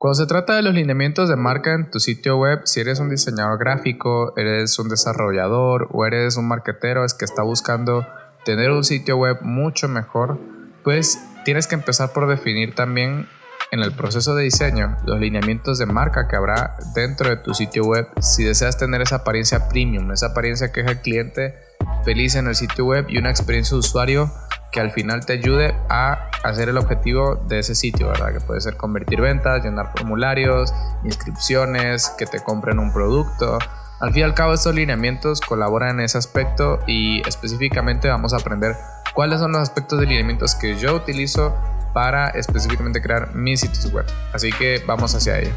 Cuando se trata de los lineamientos de marca en tu sitio web, si eres un diseñador gráfico, eres un desarrollador o eres un marketero que está buscando tener un sitio web mucho mejor, pues tienes que empezar por definir también en el proceso de diseño los lineamientos de marca que habrá dentro de tu sitio web si deseas tener esa apariencia premium, esa apariencia que es el cliente feliz en el sitio web y una experiencia de usuario que al final te ayude a hacer el objetivo de ese sitio, ¿verdad? Que puede ser convertir ventas, llenar formularios, inscripciones, que te compren un producto. Al fin y al cabo, estos lineamientos colaboran en ese aspecto y específicamente vamos a aprender cuáles son los aspectos de lineamientos que yo utilizo para específicamente crear mis sitios web. Así que vamos hacia ello.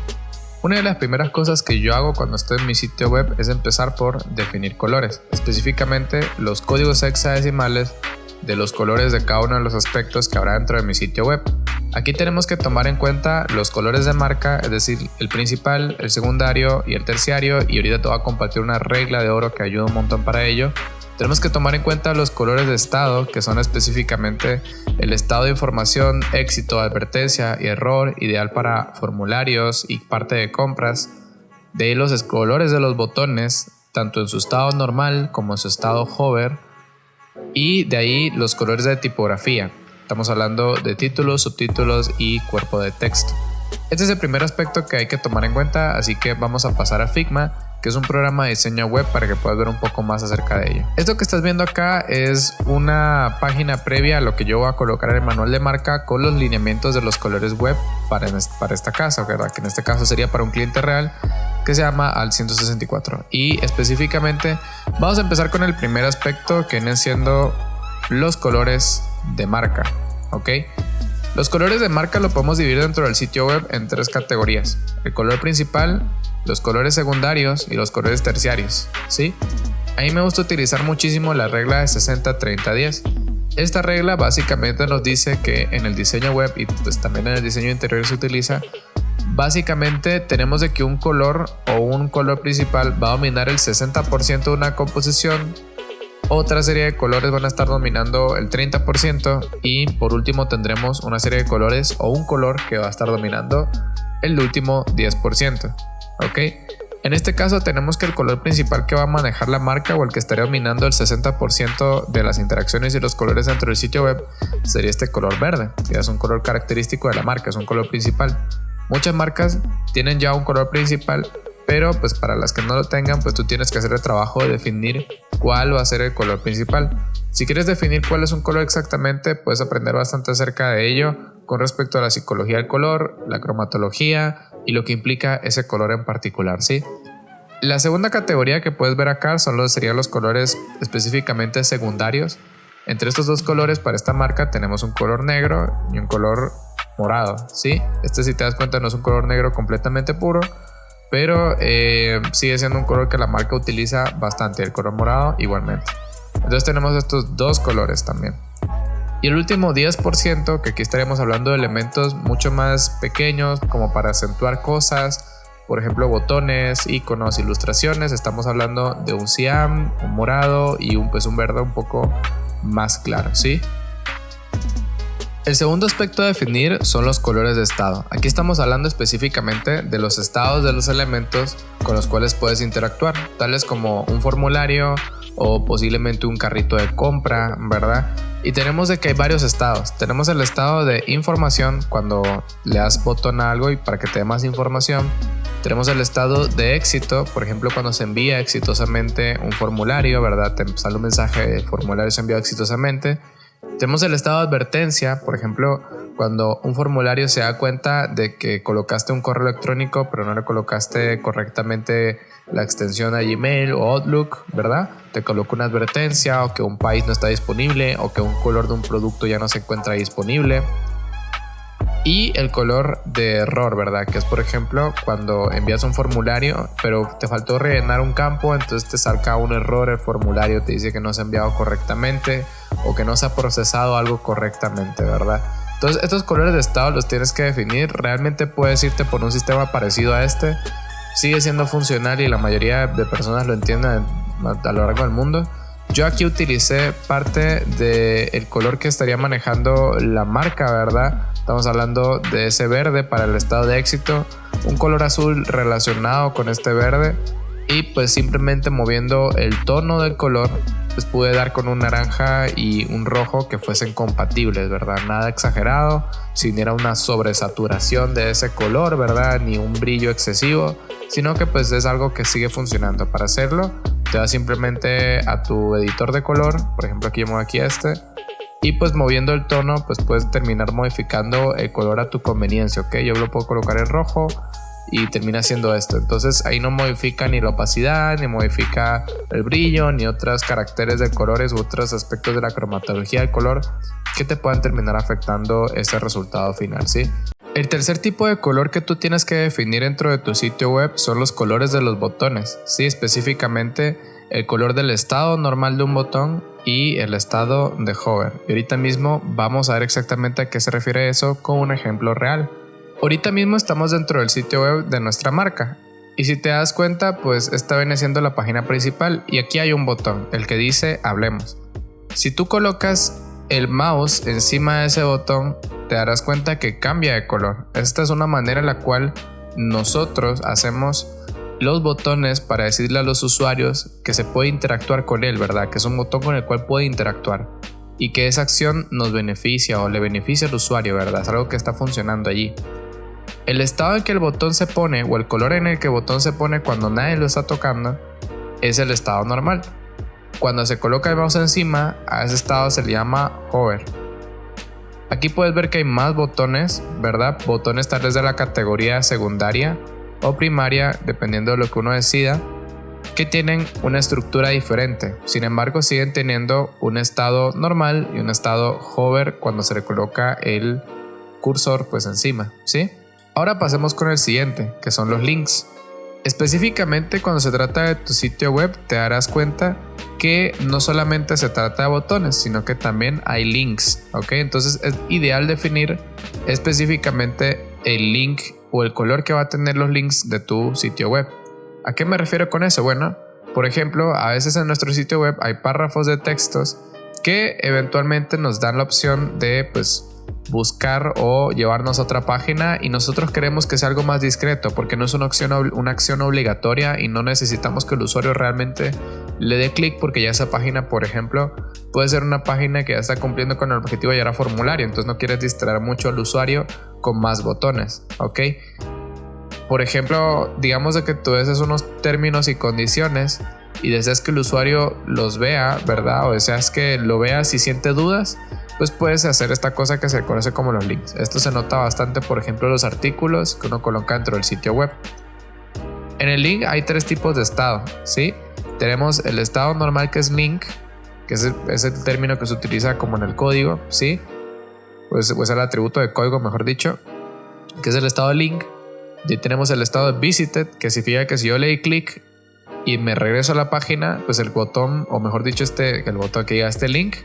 Una de las primeras cosas que yo hago cuando estoy en mi sitio web es empezar por definir colores, específicamente los códigos hexadecimales de los colores de cada uno de los aspectos que habrá dentro de mi sitio web. Aquí tenemos que tomar en cuenta los colores de marca, es decir, el principal, el secundario y el terciario, y ahorita te voy a compartir una regla de oro que ayuda un montón para ello. Tenemos que tomar en cuenta los colores de estado, que son específicamente el estado de información, éxito, advertencia y error, ideal para formularios y parte de compras. De ahí los colores de los botones, tanto en su estado normal como en su estado hover. Y de ahí los colores de tipografía. Estamos hablando de títulos, subtítulos y cuerpo de texto. Este es el primer aspecto que hay que tomar en cuenta, así que vamos a pasar a Figma, que es un programa de diseño web para que puedas ver un poco más acerca de ello. Esto que estás viendo acá es una página previa a lo que yo voy a colocar en el manual de marca con los lineamientos de los colores web para esta casa, ¿verdad? Que en este caso sería para un cliente real que se llama AL164. Y específicamente vamos a empezar con el primer aspecto, que vienen siendo los colores de marca, ¿ok? Los colores de marca lo podemos dividir dentro del sitio web en tres categorías: el color principal, los colores secundarios y los colores terciarios, ¿sí? A mí me gusta utilizar muchísimo la regla de 60-30-10. Esta regla básicamente nos dice que en el diseño web y pues también en el diseño interior se utiliza. Básicamente tenemos de que un color o un color principal va a dominar el 60% de una composición, otra serie de colores van a estar dominando el 30% y por último tendremos una serie de colores o un color que va a estar dominando el último 10%, ¿ok? En este caso tenemos que el color principal que va a manejar la marca o el que estaría dominando el 60% de las interacciones y los colores dentro del sitio web sería este color verde, que es un color característico de la marca, es un color principal. Muchas marcas tienen ya un color principal, pero pues para las que no lo tengan, pues tú tienes que hacer el trabajo de definir cuál va a ser el color principal. Si quieres definir cuál es un color exactamente, puedes aprender bastante acerca de ello con respecto a la psicología del color, la cromatología y lo que implica ese color en particular, ¿sí? La segunda categoría que puedes ver acá serían los colores específicamente secundarios. Entre estos dos colores para esta marca tenemos un color negro y un color morado, ¿sí? Este, si te das cuenta, no es un color negro completamente puro, pero sigue siendo un color que la marca utiliza bastante, el color morado igualmente. Entonces tenemos estos dos colores también. Y el último 10%, que aquí estaríamos hablando de elementos mucho más pequeños, como para acentuar cosas, por ejemplo botones, iconos, ilustraciones. Estamos hablando de un cian, un morado y un verde un poco más claro, ¿sí? El segundo aspecto a definir son los colores de estado. Aquí estamos hablando específicamente de los estados de los elementos con los cuales puedes interactuar, tales como un formulario o posiblemente un carrito de compra, ¿verdad? Y tenemos de que hay varios estados. Tenemos el estado de información, cuando le das botón a algo y para que te dé más información. Tenemos el estado de éxito, por ejemplo, cuando se envía exitosamente un formulario, ¿verdad? Te sale un mensaje de formulario se envió exitosamente. Tenemos el estado de advertencia, por ejemplo, cuando un formulario se da cuenta de que colocaste un correo electrónico pero no le colocaste correctamente la extensión a Gmail o Outlook, ¿verdad? Te coloca una advertencia, o que un país no está disponible, o que un color de un producto ya no se encuentra disponible. Y el color de error, ¿verdad? Que es, por ejemplo, cuando envías un formulario pero te faltó rellenar un campo, entonces te salga un error, el formulario te dice que no se ha enviado correctamente o que no se ha procesado algo correctamente, ¿verdad? Entonces estos colores de estado los tienes que definir. Realmente puedes irte por un sistema parecido a este, sigue siendo funcional y la mayoría de personas lo entienden a lo largo del mundo. Yo aquí utilicé parte del color que estaría manejando la marca, ¿verdad? Estamos hablando de ese verde para el estado de éxito, un color azul relacionado con este verde, y pues simplemente moviendo el tono del color pues pude dar con un naranja y un rojo que fuesen compatibles, ¿verdad? Nada exagerado, sin era una sobresaturación de ese color, ¿verdad? Ni un brillo excesivo, sino que pues es algo que sigue funcionando. Para hacerlo te vas simplemente a tu editor de color, por ejemplo aquí yo muevo aquí y pues moviendo el tono pues puedes terminar modificando el color a tu conveniencia, ¿ok? Yo lo puedo colocar en rojo y termina haciendo esto. Entonces ahí no modifica ni la opacidad, ni modifica el brillo, ni otros caracteres de colores u otros aspectos de la cromatología del color que te puedan terminar afectando ese resultado final, ¿sí? El tercer tipo de color que tú tienes que definir dentro de tu sitio web son los colores de los botones, ¿sí? Específicamente el color del estado normal de un botón y el estado de hover. Y ahorita mismo vamos a ver exactamente a qué se refiere eso con un ejemplo real. Ahorita mismo estamos dentro del sitio web de nuestra marca y si te das cuenta pues esta viene siendo la página principal y aquí hay un botón, el que dice hablemos. Si tú colocas el mouse encima de ese botón te darás cuenta que cambia de color. Esta es una manera en la cual nosotros hacemos los botones para decirle a los usuarios que se puede interactuar con él, ¿verdad? Que es un botón con el cual puede interactuar y que esa acción nos beneficia o le beneficia al usuario, ¿verdad? Es algo que está funcionando allí. El estado en que el botón se pone o el color en el que el botón se pone cuando nadie lo está tocando es el estado normal. Cuando se coloca el mouse encima, a ese estado se le llama hover. Aquí puedes ver que hay más botones, ¿verdad? Botones tal vez de la categoría secundaria o primaria, dependiendo de lo que uno decida, que tienen una estructura diferente. Sin embargo, siguen teniendo un estado normal y un estado hover cuando se le coloca el cursor pues encima, ¿sí? Ahora pasemos con el siguiente, que son los links. Específicamente cuando se trata de tu sitio web te darás cuenta que no solamente se trata de botones, sino que también hay links, ¿ok? Entonces es ideal definir específicamente el link o el color que va a tener los links de tu sitio web. ¿A qué me refiero con eso? Bueno, por ejemplo, a veces en nuestro sitio web hay párrafos de textos que eventualmente nos dan la opción de pues buscar o llevarnos a otra página y nosotros queremos que sea algo más discreto porque no es una acción obligatoria y no necesitamos que el usuario realmente le dé clic porque ya esa página, por ejemplo, puede ser una página que ya está cumpliendo con el objetivo de llegar a formulario, entonces no quieres distraer mucho al usuario con más botones, ¿ok? Por ejemplo, digamos de que tú deseas unos términos y condiciones y deseas que el usuario los vea, ¿verdad? O deseas que lo vea si siente dudas, pues puedes hacer esta cosa que se conoce como los links. Esto se nota bastante, por ejemplo, en los artículos que uno coloca dentro del sitio web. En el link hay tres tipos de estado, ¿sí? Tenemos el estado normal, que es link, que es el término que se utiliza como en el código, ¿sí? Pues el atributo de código, mejor dicho, que es el estado de link. Y tenemos el estado de visited, que significa que si yo le di clic y me regreso a la página, pues el botón, o mejor dicho el botón que diga este link,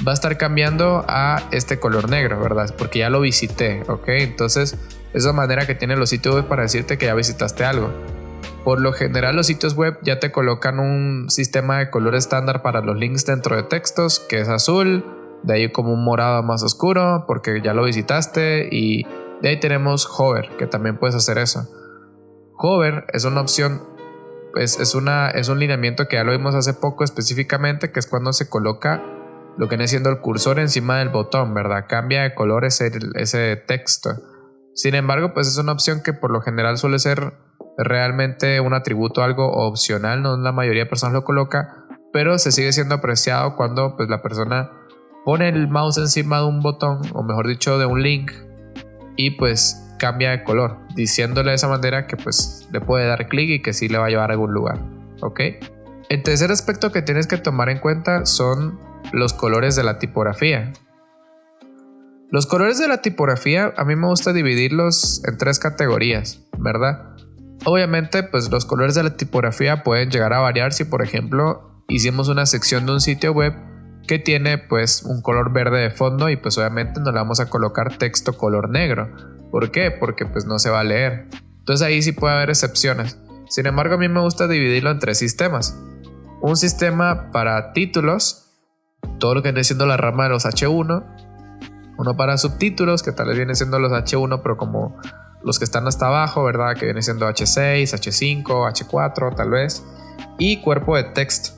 va a estar cambiando a este color negro, ¿verdad? Porque ya lo visité, ¿ok? Entonces es la manera que tienen los sitios web para decirte que ya visitaste algo. Por lo general los sitios web ya te colocan un sistema de color estándar para los links dentro de textos, que es azul, de ahí como un morado más oscuro porque ya lo visitaste, y de ahí tenemos hover, que también puedes hacer eso. Hover es una opción, pues es un lineamiento que ya lo vimos hace poco específicamente, que es cuando se coloca lo que viene siendo el cursor encima del botón, ¿verdad? Cambia de color ese texto. Sin embargo, pues es una opción que por lo general suele ser realmente un atributo algo opcional, no la mayoría de personas lo coloca, pero se sigue siendo apreciado cuando pues la persona pone el mouse encima de un botón, o mejor dicho de un link, y pues cambia de color, diciéndole de esa manera que pues le puede dar clic y que sí le va a llevar a algún lugar, ¿ok? El tercer aspecto que tienes que tomar en cuenta son los colores de la tipografía. Los colores de la tipografía a mí me gusta dividirlos en tres categorías, ¿verdad? Obviamente pues los colores de la tipografía pueden llegar a variar si por ejemplo hicimos una sección de un sitio web que tiene pues un color verde de fondo y pues obviamente no le vamos a colocar texto color negro. ¿Por qué? Porque pues no se va a leer. Entonces ahí sí puede haber excepciones. Sin embargo, a mí me gusta dividirlo en tres sistemas. un sistema para títulos, todo lo que viene siendo la rama de los H1, uno para subtítulos, que tal vez viene siendo los H1, pero como los que están hasta abajo, ¿verdad? Que viene siendo H6, H5, H4 tal vez, y cuerpo de texto.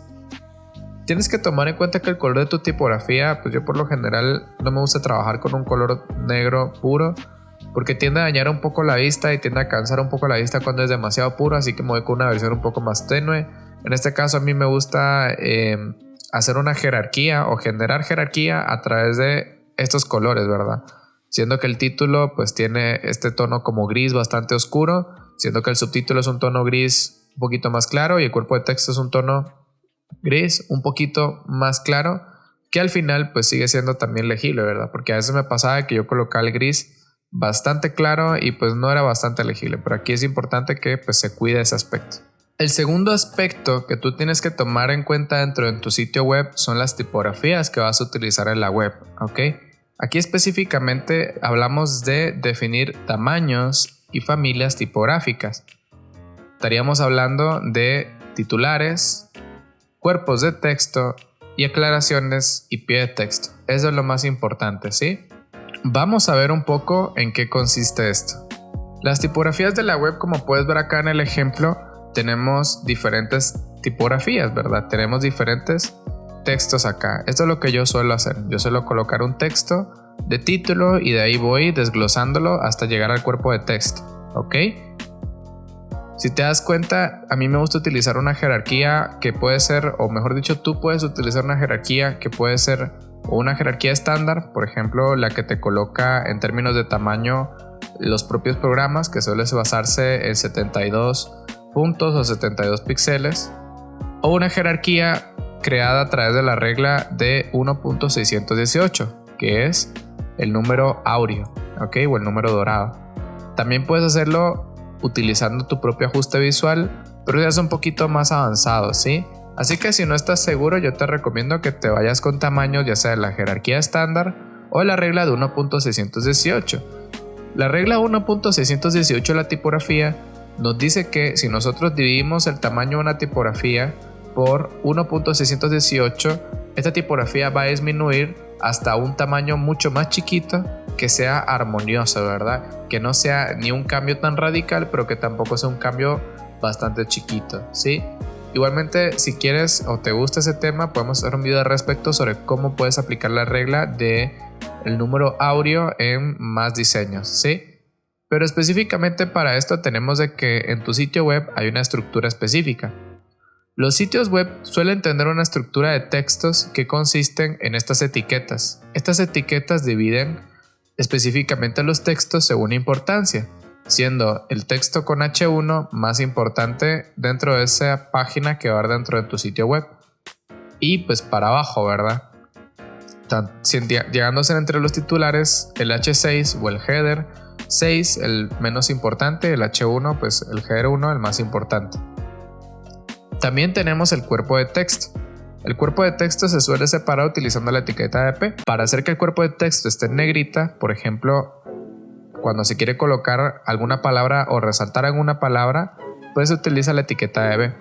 Tienes que tomar en cuenta que el color de tu tipografía, pues yo por lo general no me gusta trabajar con un color negro puro, porque tiende a dañar un poco la vista y tiende a cansar un poco la vista cuando es demasiado puro, así que me voy con una versión un poco más tenue. En este caso a mí me gusta hacer una jerarquía o generar jerarquía a través de estos colores, ¿verdad? Siendo que el título pues tiene este tono como gris bastante oscuro, siendo que el subtítulo es un tono gris un poquito más claro y el cuerpo de texto es un tono gris un poquito más claro, que al final pues sigue siendo también legible, ¿verdad? Porque a veces me pasaba que yo colocaba el gris bastante claro y pues no era bastante legible, pero aquí es importante que pues se cuide ese aspecto. El segundo aspecto que tú tienes que tomar en cuenta dentro de tu sitio web son las tipografías que vas a utilizar en la web, ¿ok? Aquí específicamente hablamos de definir tamaños y familias tipográficas. Estaríamos hablando de titulares, cuerpos de texto y aclaraciones y pie de texto. Eso es lo más importante, ¿sí? Vamos a ver un poco en qué consiste esto. Las tipografías de la web, como puedes ver acá en el ejemplo, tenemos diferentes tipografías, ¿verdad? Tenemos diferentes textos acá. Esto es lo que yo suelo hacer. Yo suelo colocar un texto de título y de ahí voy desglosándolo hasta llegar al cuerpo de texto, ¿ok? Si te das cuenta, a mí me gusta utilizar una jerarquía que puede ser, o mejor dicho, tú puedes utilizar una jerarquía que puede ser una jerarquía estándar, por ejemplo, la que te coloca en términos de tamaño los propios programas, que suele basarse en 72 puntos o 72 píxeles, o una jerarquía creada a través de la regla de 1.618, que es el número áureo, ¿ok? O el número dorado. También puedes hacerlo utilizando tu propio ajuste visual, pero ya es un poquito más avanzado, ¿sí? Así que si no estás seguro, yo te recomiendo que te vayas con tamaños ya sea de la jerarquía estándar o la regla de 1.618. La regla 1.618 de la tipografía nos dice que si nosotros dividimos el tamaño de una tipografía por 1.618, esta tipografía va a disminuir hasta un tamaño mucho más chiquito que sea armonioso, ¿verdad? Que no sea ni un cambio tan radical, pero que tampoco sea un cambio bastante chiquito, ¿sí? Igualmente, si quieres o te gusta ese tema, podemos hacer un video al respecto sobre cómo puedes aplicar la regla de el número áureo en más diseños, ¿sí? Pero específicamente para esto tenemos de que en tu sitio web hay una estructura específica. Los sitios web suelen tener una estructura de textos que consisten en estas etiquetas. Estas etiquetas dividen específicamente los textos según importancia, siendo el texto con H1 más importante dentro de esa página que va dentro de tu sitio web. Y pues para abajo, ¿verdad? Llegándose entre los titulares, el H6 o el header 6, el menos importante, el H1, pues el header 1, el más importante. También tenemos el cuerpo de texto. El cuerpo de texto se suele separar utilizando la etiqueta de P. Para hacer que el cuerpo de texto esté en negrita, por ejemplo, cuando se quiere colocar alguna palabra o resaltar alguna palabra, pues se utiliza la etiqueta de B.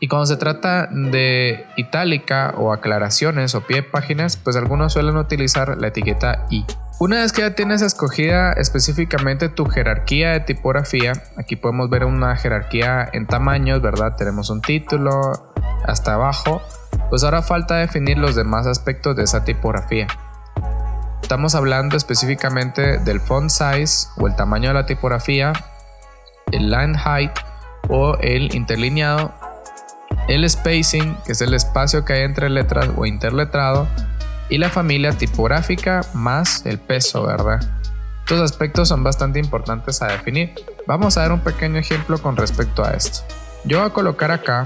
Y cuando se trata de itálica o aclaraciones o pie de páginas, pues algunos suelen utilizar la etiqueta I. Una vez que ya tienes escogida específicamente tu jerarquía de tipografía, aquí podemos ver una jerarquía en tamaños, ¿verdad? Tenemos un título hasta abajo, pues ahora falta definir los demás aspectos de esa tipografía. Estamos hablando específicamente del font size o el tamaño de la tipografía, el line height o el interlineado, el spacing, que es el espacio que hay entre letras o interletrado, y la familia tipográfica más el peso, ¿verdad? Estos aspectos son bastante importantes a definir. Vamos a ver un pequeño ejemplo con respecto a esto. Yo voy a colocar acá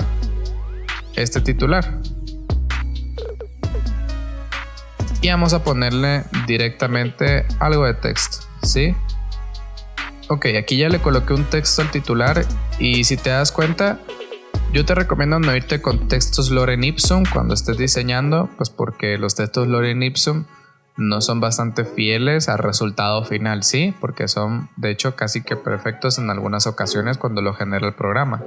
este titular y vamos a ponerle directamente algo de texto, ¿sí? Ok, aquí ya le coloqué un texto al titular y si te das cuenta, yo te recomiendo no irte con textos Lorem Ipsum cuando estés diseñando, pues porque los textos Lorem Ipsum no son bastante fieles al resultado final, ¿sí? Porque son de hecho casi que perfectos en algunas ocasiones cuando lo genera el programa.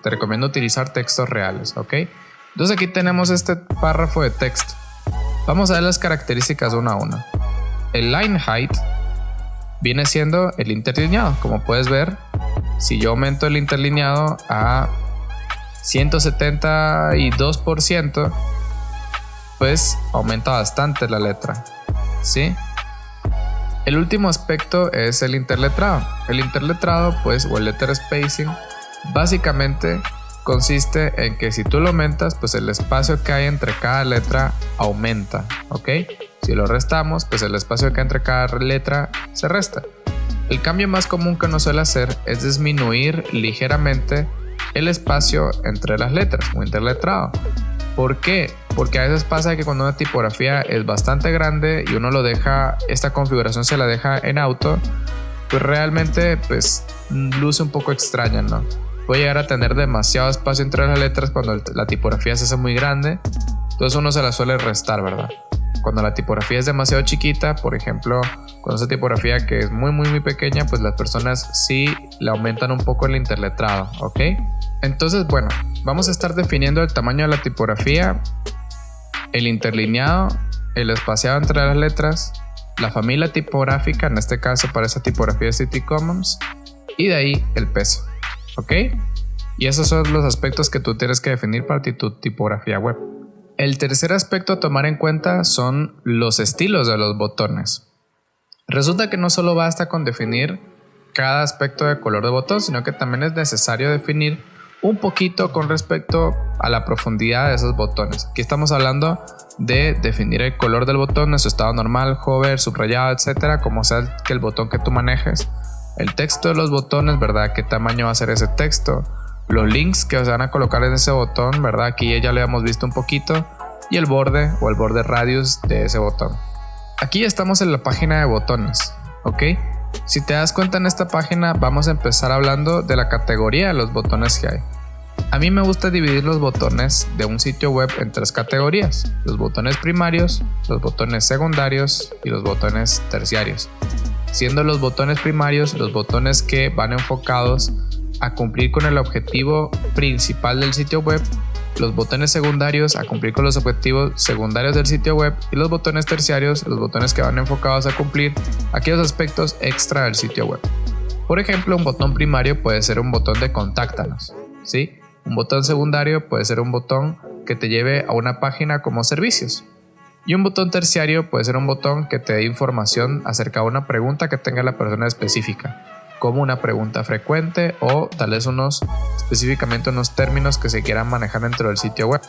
Te recomiendo utilizar textos reales, ¿ok? Entonces aquí tenemos este párrafo de texto. Vamos a ver las características una a una. El line height viene siendo el interlineado. Como puedes ver, si yo aumento el interlineado a 172%, pues aumenta bastante la letra, ¿sí? El último aspecto es el interletrado. El interletrado, pues, o el letter spacing, básicamente consiste en que si tú lo aumentas, pues el espacio que hay entre cada letra aumenta, ¿ok? Si lo restamos, pues el espacio que hay entre cada letra se resta. El cambio más común que uno suele hacer es disminuir ligeramente el espacio entre las letras, o interletrado. ¿Por qué? Porque a veces pasa que cuando una tipografía es bastante grande y uno lo deja, esta configuración se la deja en auto, pues realmente pues luce un poco extraña, ¿no? Puede llegar a tener demasiado espacio entre las letras cuando la tipografía se hace muy grande, entonces uno se la suele restar, ¿verdad? Cuando la tipografía es demasiado chiquita, por ejemplo, con esa tipografía que es muy pequeña, pues las personas sí le aumentan un poco el interletrado, ¿ok? Entonces, bueno, vamos a estar definiendo el tamaño de la tipografía, el interlineado, el espaciado entre las letras, la familia tipográfica, en este caso para esa tipografía de City Commons, y de ahí el peso, ¿ok? Y esos son los aspectos que tú tienes que definir para tu tipografía web. El tercer aspecto a tomar en cuenta son los estilos de los botones. Resulta que no solo basta con definir cada aspecto de color de botón, sino que también es necesario definir un poquito con respecto a la profundidad de esos botones. Aquí estamos hablando de definir el color del botón en su estado normal, hover, subrayado, etcétera, como sea que el botón que tú manejes. El texto de los botones, ¿verdad? ¿Qué tamaño va a ser ese texto? Los links que se van a colocar en ese botón, ¿verdad? Aquí ya lo habíamos visto un poquito. Y el borde o el borde radius de ese botón. Aquí ya estamos en la página de botones, ¿ok? Si te das cuenta, en esta página vamos a empezar hablando de la categoría de los botones que hay. A mí me gusta dividir los botones de un sitio web en tres categorías: los botones primarios, los botones secundarios y los botones terciarios. Siendo los botones primarios los botones que van enfocados a cumplir con el objetivo principal del sitio web, los botones secundarios a cumplir con los objetivos secundarios del sitio web, y los botones terciarios los botones que van enfocados a cumplir aquellos aspectos extra del sitio web. Por ejemplo, un botón primario puede ser un botón de contáctanos, ¿sí? Un botón secundario puede ser un botón que te lleve a una página como servicios, y un botón terciario puede ser un botón que te dé información acerca de una pregunta que tenga la persona específica, como una pregunta frecuente o tal vez específicamente unos términos que se quieran manejar dentro del sitio web.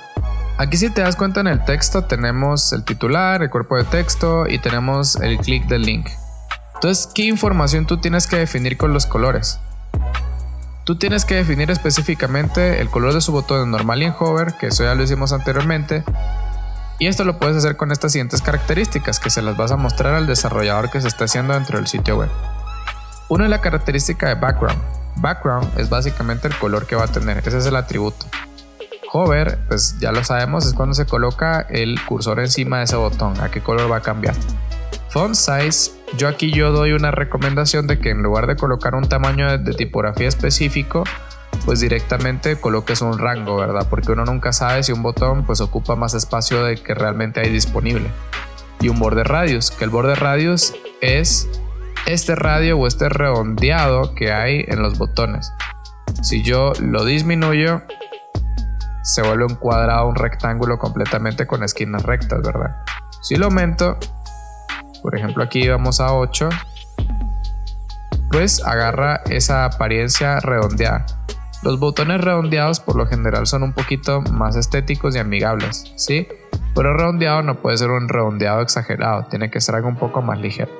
Aquí, si te das cuenta, en el texto tenemos el titular, el cuerpo de texto y tenemos el clic del link. Entonces, ¿qué información tú tienes que definir con los colores? Tú tienes que definir específicamente el color de su botón en normal y en hover, que eso ya lo hicimos anteriormente, y esto lo puedes hacer con estas siguientes características que se las vas a mostrar al desarrollador que se está haciendo dentro del sitio web. Una es la característica de background. Background es básicamente el color que va a tener, ese es el atributo. Hover, pues ya lo sabemos, es cuando se coloca el cursor encima de ese botón, a qué color va a cambiar. Font size, yo doy una recomendación de que en lugar de colocar un tamaño de tipografía específico, pues directamente coloques un rango, ¿verdad? Porque uno nunca sabe si un botón pues ocupa más espacio del que realmente hay disponible. Y un borde radius, que el borde radius es este radio o este redondeado que hay en los botones. Si yo lo disminuyo, se vuelve un cuadrado, un rectángulo completamente con esquinas rectas, ¿verdad? Si lo aumento, por ejemplo aquí vamos a 8, pues agarra esa apariencia redondeada. Los botones redondeados por lo general son un poquito más estéticos y amigables, ¿sí? Pero redondeado no puede ser un redondeado exagerado, tiene que ser algo un poco más ligero.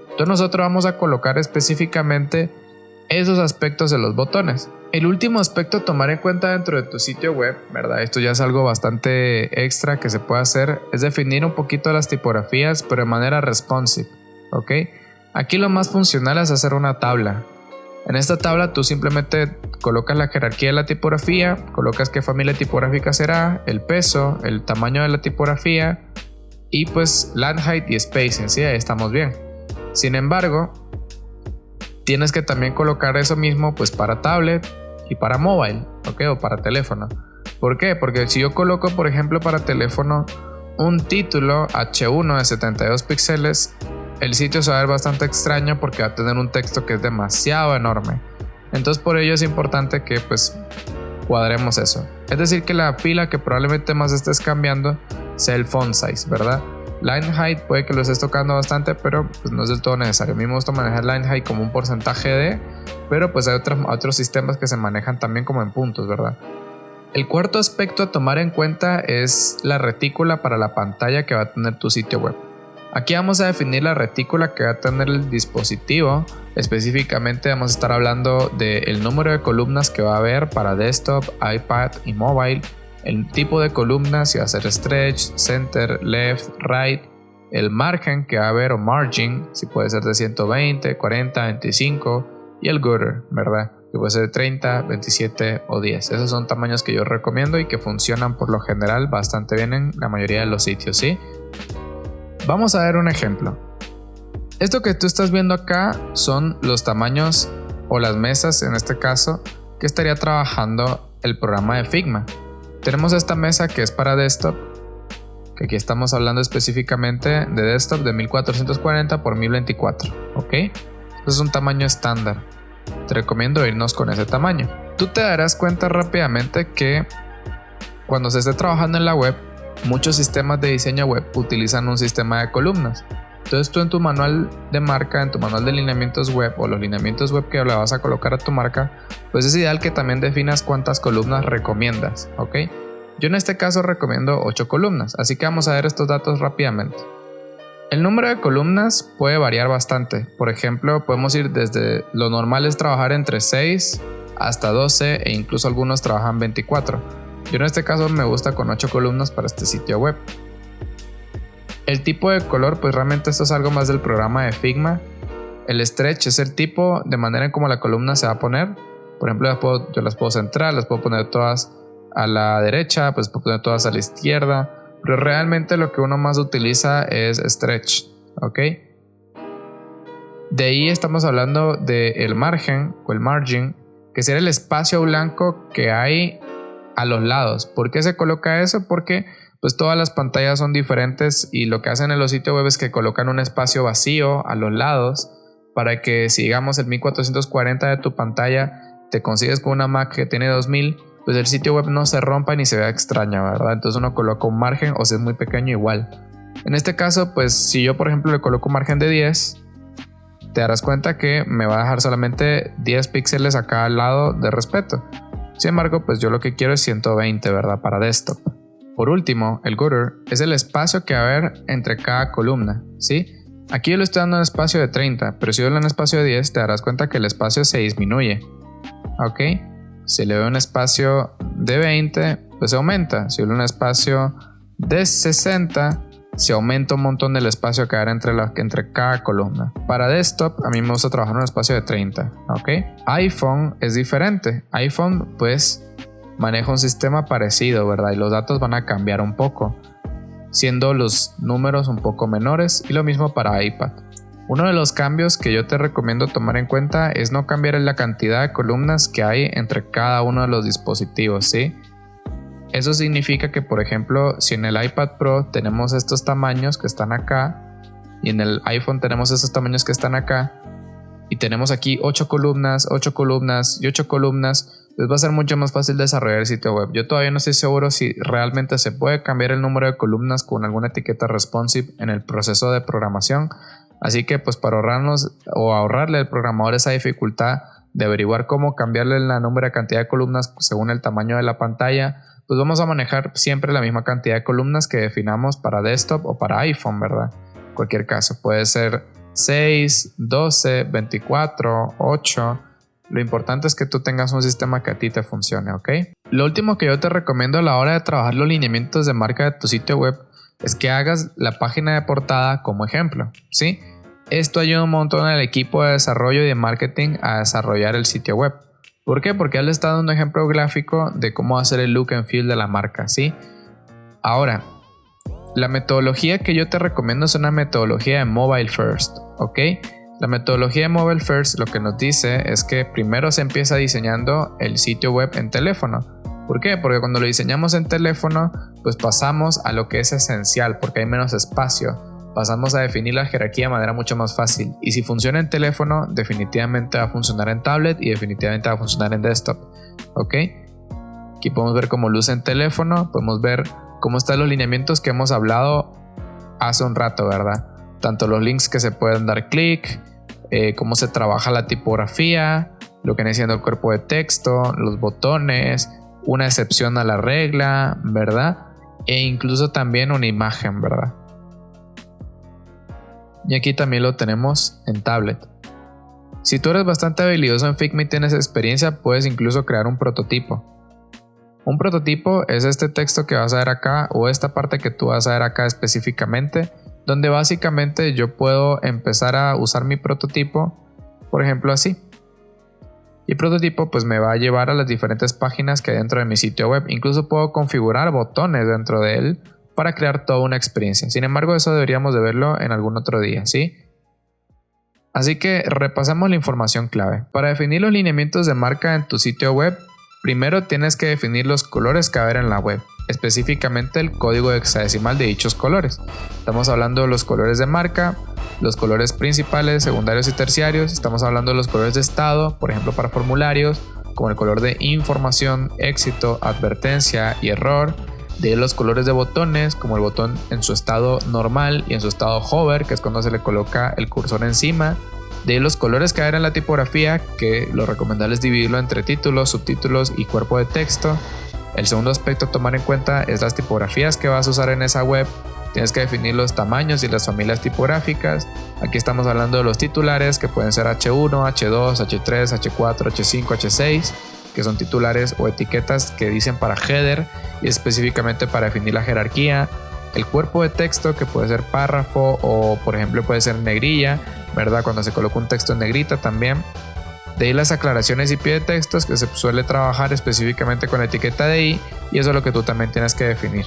Entonces nosotros vamos a colocar específicamente esos aspectos de los botones. El último aspecto a tomar en cuenta dentro de tu sitio web, ¿verdad? Esto ya es algo bastante extra que se puede hacer, es definir un poquito las tipografías, pero de manera responsive, ¿ok? Aquí lo más funcional es hacer una tabla. En esta tabla tú simplemente colocas la jerarquía de la tipografía, colocas qué familia tipográfica será, el peso, el tamaño de la tipografía y pues line height y spacing, ¿sí? Ahí estamos bien. Sin embargo, tienes que también colocar eso mismo pues para tablet y para mobile, ¿ok? O para teléfono. ¿Por qué? Porque si yo coloco, por ejemplo, para teléfono un título H1 de 72 píxeles, el sitio se va a ver bastante extraño porque va a tener un texto que es demasiado enorme. Entonces por ello es importante que pues cuadremos eso. Es decir, que la fila que probablemente más estés cambiando sea el font size, ¿verdad? Line height puede que lo estés tocando bastante, pero pues no es del todo necesario. A mí me gusta manejar line height como un porcentaje de, pero pues hay otros sistemas que se manejan también como en puntos, ¿verdad? El cuarto aspecto a tomar en cuenta es la retícula para la pantalla que va a tener tu sitio web. Aquí vamos a definir la retícula que va a tener el dispositivo. Específicamente vamos a estar hablando del número de columnas que va a haber para desktop, iPad y mobile, el tipo de columnas, si va a ser stretch, center, left, right, el margen que va a haber o margin, si puede ser de 120, 40, 25 y el gutter, ¿verdad? Que puede ser de 30, 27 o 10. Esos son tamaños que yo recomiendo y que funcionan por lo general bastante bien en la mayoría de los sitios, ¿sí? Vamos a ver un ejemplo. Esto que tú estás viendo acá son los tamaños o las mesas, en este caso, que estaría trabajando el programa de Figma. Tenemos esta mesa que es para desktop, que aquí estamos hablando específicamente de desktop de 1440 por 1024, ¿ok? Es un tamaño estándar. Te recomiendo irnos con ese tamaño. Tú te darás cuenta rápidamente que cuando se esté trabajando en la web, muchos sistemas de diseño web utilizan un sistema de columnas. Entonces tú en tu manual de marca, en tu manual de lineamientos web o los lineamientos web que le vas a colocar a tu marca, pues es ideal que también definas cuántas columnas recomiendas, ¿ok? Yo en este caso recomiendo 8 columnas, así que vamos a ver estos datos rápidamente. El número de columnas puede variar bastante. Por ejemplo, podemos ir desde lo normal es trabajar entre 6 hasta 12 e incluso algunos trabajan 24. Yo en este caso me gusta con 8 columnas para este sitio web. El tipo de color, pues realmente esto es algo más del programa de Figma. El stretch es el tipo de manera en cómo la columna se va a poner. Por ejemplo, yo las puedo centrar, las puedo poner todas a la derecha, pues puedo poner todas a la izquierda. Pero realmente lo que uno más utiliza es stretch, ¿ok? De ahí estamos hablando del margen o el margin, que sería el espacio blanco que hay a los lados. ¿Por qué se coloca eso? Porque pues todas las pantallas son diferentes y lo que hacen en los sitios web es que colocan un espacio vacío a los lados para que si digamos el 1440 de tu pantalla te consigues con una Mac que tiene 2000, pues el sitio web no se rompa ni se vea extraña, ¿verdad? Entonces uno coloca un margen o si es muy pequeño igual. En este caso, pues si yo por ejemplo le coloco un margen de 10, te darás cuenta que me va a dejar solamente 10 píxeles a cada lado de respeto. Sin embargo, pues yo lo que quiero es 120, ¿verdad? Para desktop. Por último, el gutter es el espacio que va a haber entre cada columna, ¿sí? Aquí yo le estoy dando un espacio de 30, pero si yo le doy un espacio de 10, te darás cuenta que el espacio se disminuye, ¿ok? Si le doy un espacio de 20, pues se aumenta. Si le doy un espacio de 60, se aumenta un montón del espacio que hay entre cada columna. Para desktop, a mí me gusta trabajar en un espacio de 30, ¿ok? iPhone es diferente. iPhone, pues, maneja un sistema parecido, ¿verdad? Y los datos van a cambiar un poco, siendo los números un poco menores, y lo mismo para iPad. Uno de los cambios que yo te recomiendo tomar en cuenta es no cambiar la cantidad de columnas que hay entre cada uno de los dispositivos, ¿sí? Eso significa que, por ejemplo, si en el iPad Pro tenemos estos tamaños que están acá y en el iPhone tenemos estos tamaños que están acá y tenemos aquí 8 columnas, 8 columnas y 8 columnas, pues va a ser mucho más fácil desarrollar el sitio web. Yo todavía no estoy seguro si realmente se puede cambiar el número de columnas con alguna etiqueta responsive en el proceso de programación. Así que pues para ahorrarnos o ahorrarle al programador esa dificultad de averiguar cómo cambiarle la número de cantidad de columnas según el tamaño de la pantalla, pues vamos a manejar siempre la misma cantidad de columnas que definamos para desktop o para iPhone, ¿verdad? En cualquier caso, puede ser 6, 12, 24, 8. Lo importante es que tú tengas un sistema que a ti te funcione, ¿ok? Lo último que yo te recomiendo a la hora de trabajar los lineamientos de marca de tu sitio web es que hagas la página de portada como ejemplo, ¿sí? Esto ayuda un montón al equipo de desarrollo y de marketing a desarrollar el sitio web. ¿Por qué? Porque él está dando un ejemplo gráfico de cómo hacer el look and feel de la marca, ¿sí? Ahora, la metodología que yo te recomiendo es una metodología de mobile first, ¿ok? La metodología de mobile first lo que nos dice es que primero se empieza diseñando el sitio web en teléfono. ¿Por qué? Porque cuando lo diseñamos en teléfono, pues pasamos a lo que es esencial, porque hay menos espacio. Pasamos a definir la jerarquía de manera mucho más fácil. Y si funciona en teléfono, definitivamente va a funcionar en tablet y definitivamente va a funcionar en desktop. ¿Ok? Aquí podemos ver cómo luce en teléfono, podemos ver cómo están los lineamientos que hemos hablado hace un rato, ¿verdad? Tanto los links que se pueden dar clic, cómo se trabaja la tipografía, lo que viene siendo el cuerpo de texto, los botones, una excepción a la regla, ¿verdad? E incluso también una imagen, ¿verdad? Y aquí también lo tenemos en tablet. Si tú eres bastante habilidoso en Figma y tienes experiencia, puedes incluso crear un prototipo. Un prototipo es este texto que vas a ver acá o esta parte que tú vas a ver acá específicamente, donde básicamente yo puedo empezar a usar mi prototipo, por ejemplo así. Y el prototipo pues me va a llevar a las diferentes páginas que hay dentro de mi sitio web. Incluso puedo configurar botones dentro de él para crear toda una experiencia. Sin embargo, eso deberíamos de verlo en algún otro día, ¿sí? Así que repasemos la información clave. Para definir los lineamientos de marca en tu sitio web, primero tienes que definir los colores que va a haber en la web, específicamente el código hexadecimal de dichos colores. Estamos hablando de los colores de marca, los colores principales, secundarios y terciarios. Estamos hablando de los colores de estado, por ejemplo para formularios, como el color de información, éxito, advertencia y error. De los colores de botones, como el botón en su estado normal y en su estado hover, que es cuando se le coloca el cursor encima. De los colores que hay en la tipografía, que lo recomendable es dividirlo entre títulos, subtítulos y cuerpo de texto. El segundo aspecto a tomar en cuenta es las tipografías que vas a usar en esa web. Tienes que definir los tamaños y las familias tipográficas. Aquí estamos hablando de los titulares, que pueden ser H1, H2, H3, H4, H5, H6, que son titulares o etiquetas que dicen para header y específicamente para definir la jerarquía. El cuerpo de texto, que puede ser párrafo o por ejemplo puede ser negrilla, ¿verdad? Cuando se coloca un texto en negrita también. De ahí las aclaraciones y pie de textos, que se suele trabajar específicamente con la etiqueta de i, y eso es lo que tú también tienes que definir.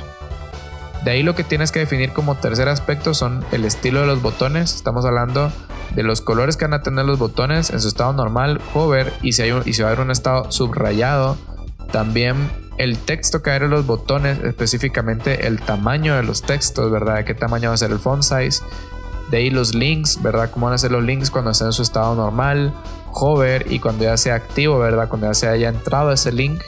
De ahí lo que tienes que definir como tercer aspecto son el estilo de los botones. Estamos hablando de los colores que van a tener los botones en su estado normal, hover, y si va a haber un estado subrayado. También el texto que hay en los botones, específicamente el tamaño de los textos, ¿verdad? ¿De qué tamaño va a ser el font size? De ahí los links, ¿verdad? ¿Cómo van a ser los links cuando estén en su estado normal, hover, y cuando ya sea activo, ¿verdad? Cuando ya se haya entrado ese link.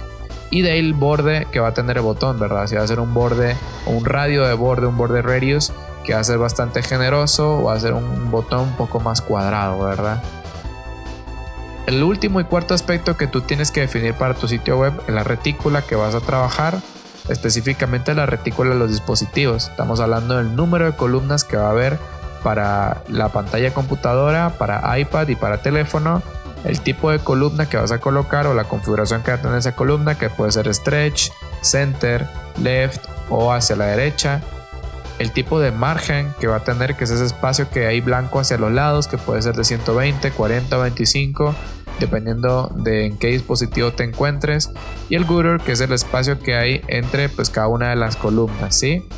Y de ahí el borde que va a tener el botón, ¿verdad? Si va a ser un borde o un radio de borde, un borde radius, que va a ser bastante generoso, o va a ser un botón un poco más cuadrado, ¿verdad? El último y cuarto aspecto que tú tienes que definir para tu sitio web es la retícula que vas a trabajar, específicamente la retícula de los dispositivos. Estamos hablando del número de columnas que va a haber para la pantalla computadora, para iPad y para teléfono, el tipo de columna que vas a colocar o la configuración que va a tener esa columna, que puede ser stretch, center, left o hacia la derecha, el tipo de margen que va a tener, que es ese espacio que hay blanco hacia los lados, que puede ser de 120, 40 o 25, dependiendo de en qué dispositivo te encuentres, y el gutter, que es el espacio que hay entre pues cada una de las columnas, ¿sí?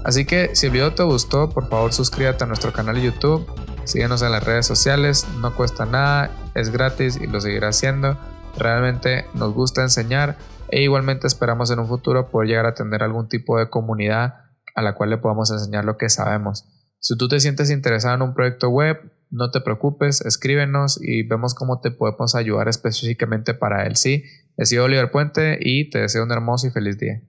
Así que si el video te gustó, por favor suscríbete a nuestro canal de YouTube, síguenos en las redes sociales, no cuesta nada, es gratis y lo seguirá haciendo. Realmente nos gusta enseñar e igualmente esperamos en un futuro poder llegar a tener algún tipo de comunidad a la cual le podamos enseñar lo que sabemos. Si tú te sientes interesado en un proyecto web, no te preocupes, escríbenos y vemos cómo te podemos ayudar específicamente para él. Sí, he sido Oliver Puente y te deseo un hermoso y feliz día.